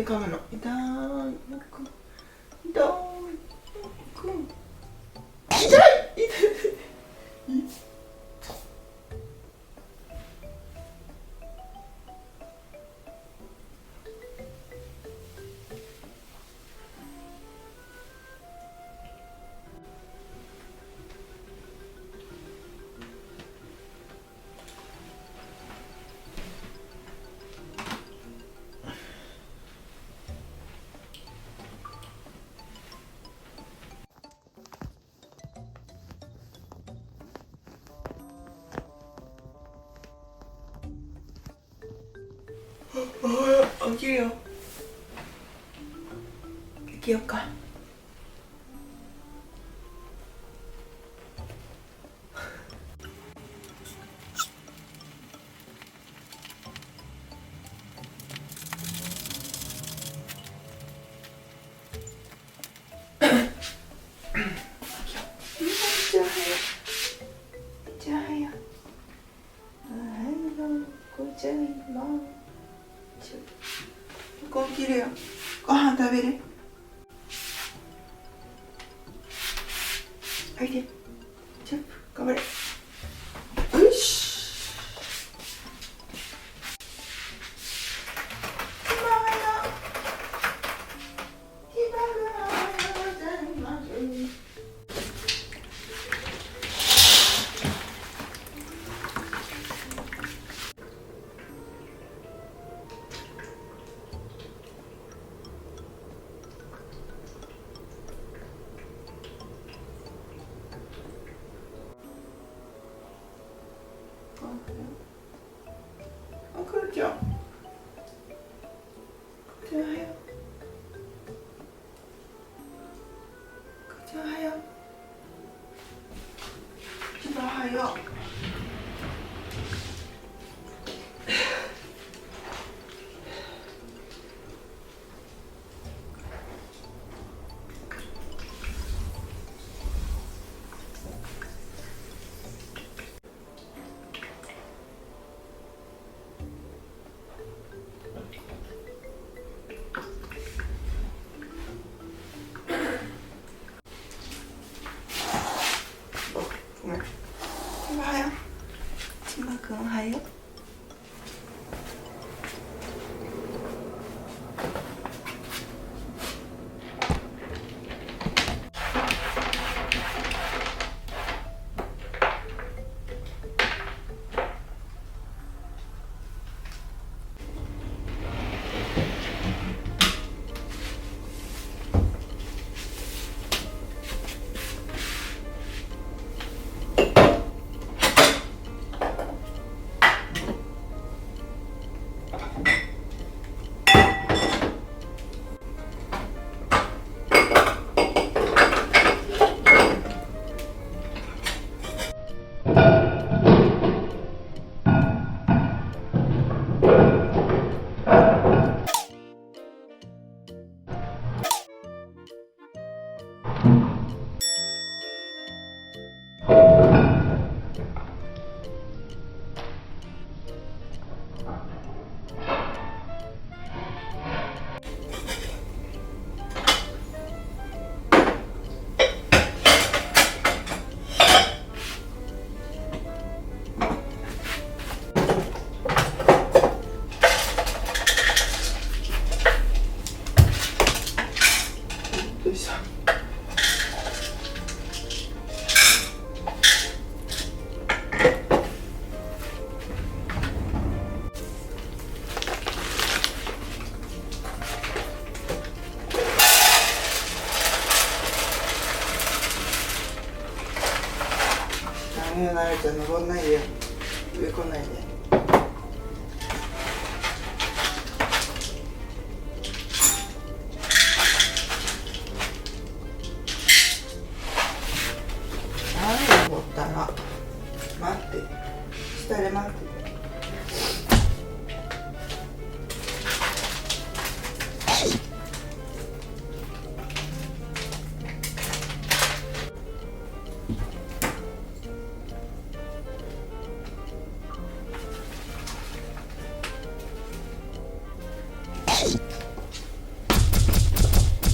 で噛むの。痛く痛く痛い痛い痛い。起きるよ。起きよっか。ご飯切るよ。ご飯食べる。おいで。ジャンプ頑張れ。よし。あ、くるちゃん。くるちゃんおはよう。くるちゃんおはよう。ちょっとおはよう。ごめん。おはよう。ちまくんおはよう。よいしょ。ダメよ、なるちゃん登んないでよ。上来ないで。登ったら待って、下で待って。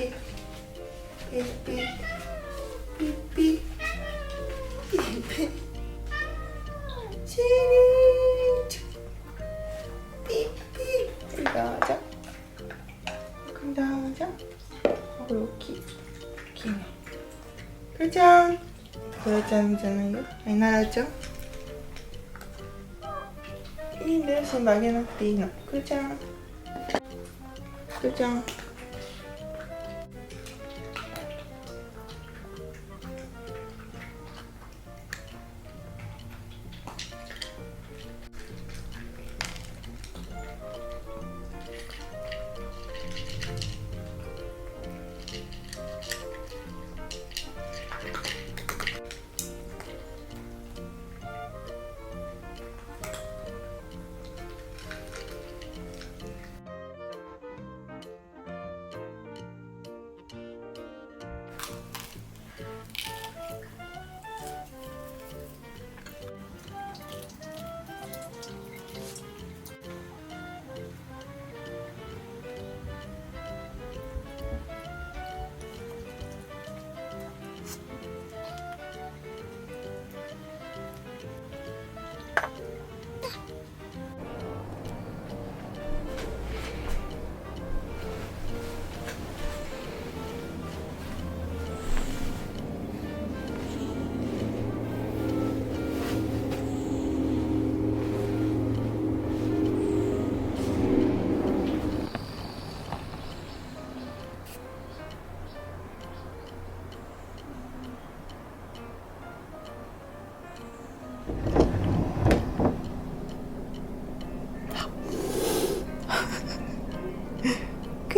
ピピピピピチリンチピピどうぞどうぞこれ大きい大きいねくーちゃんくーちゃんじゃないよはいならちゃんいいんだよ、新聞あげなくていいの。くーちゃん。くーちゃん。く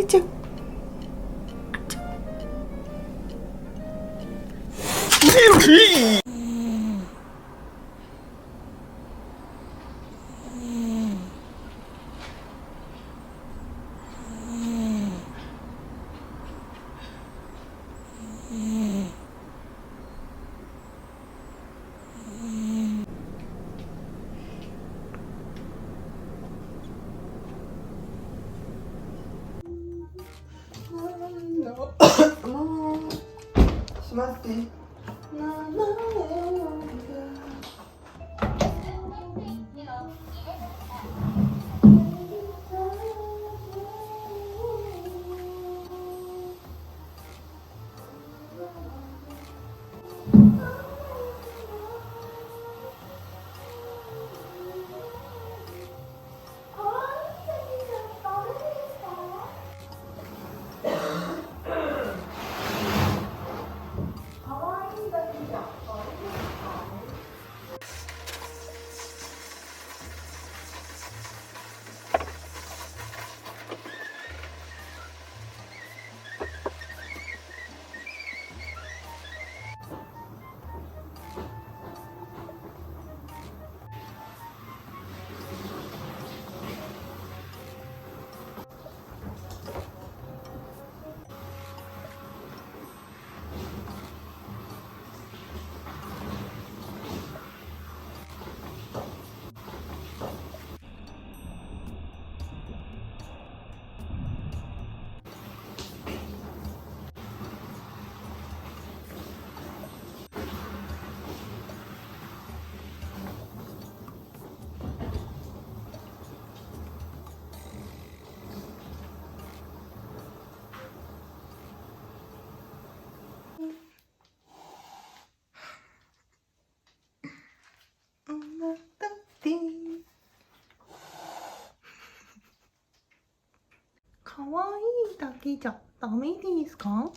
ーちゃん。もうしまって名前を可愛いだけじゃダメですか？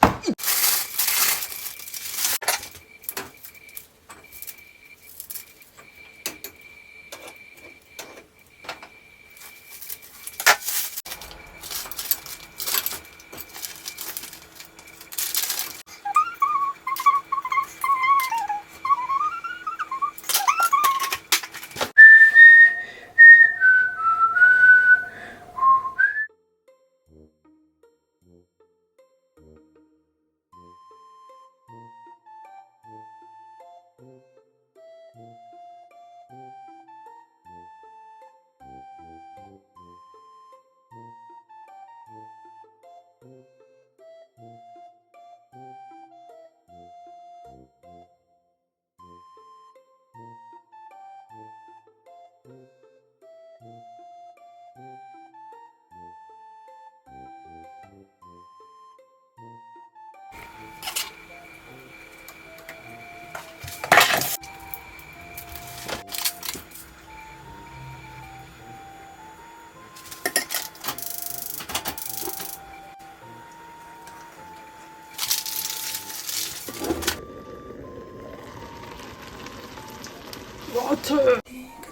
暑い。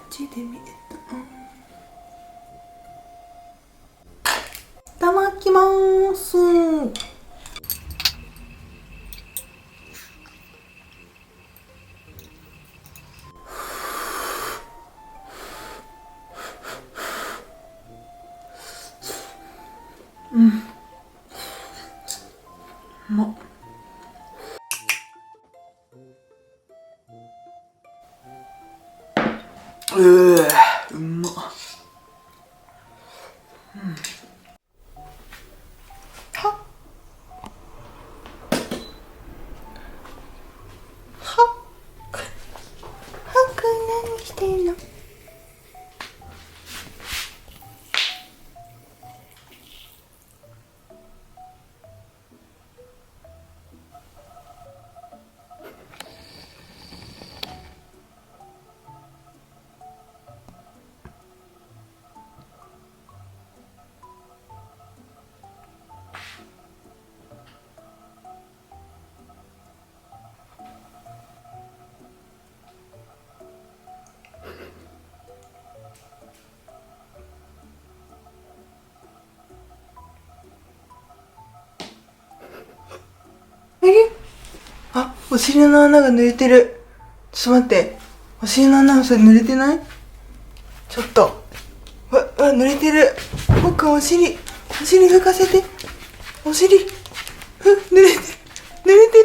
口で見えた。いただきます。うん。うまっ。うまっ。何してんの？あ、お尻の穴が濡れてる。ちょっと待って。お尻の穴、それ濡れてない？ちょっと。濡れてる。僕、お尻拭かせて。お尻、濡れてる。濡れてる。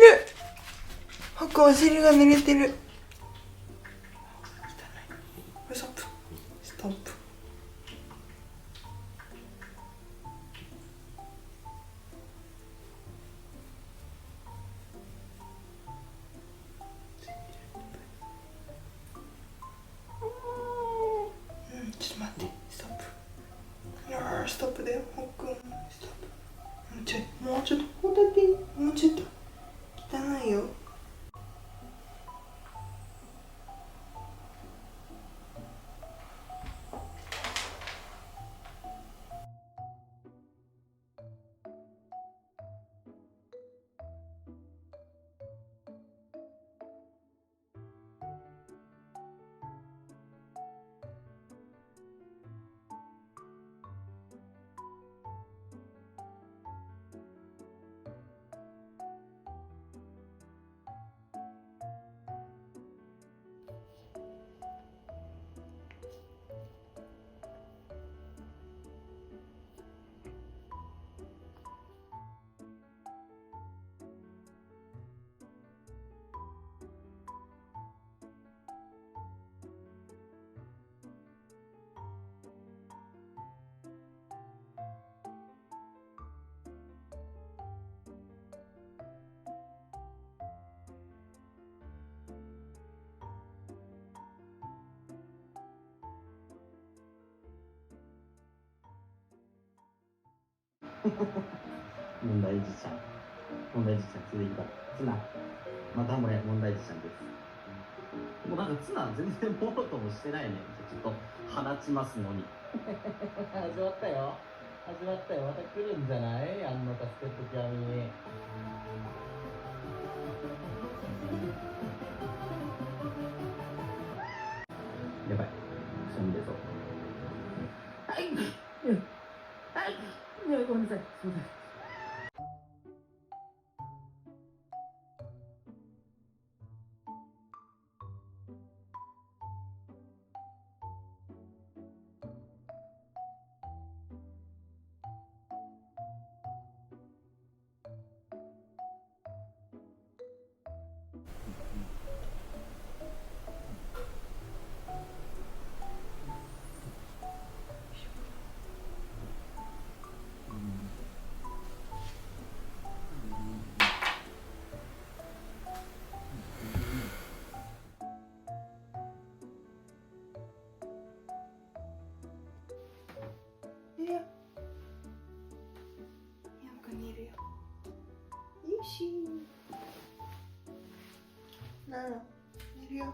僕、お尻が濡れてる。ストップ。ストップ。ちょっと待って、ストップ。ストップだよ、ほっくん。ストップ。もうちょっと、ほんとに、もうちょっと。汚いよ。問題児ちゃん。問題児ちゃん続いた。ツナ。またもや問題児ちゃんです。もうなんかツナ全然もろともしてないね。ちょっと放ちますのに。始まったよ。始まったよ。また来るんじゃない？あんの助けときあみ。やばい。くしゃみ出そう。はい。はい。ごめんなさい。すみません。いるよ。よく寝るよ。よし。なら、寝るよ。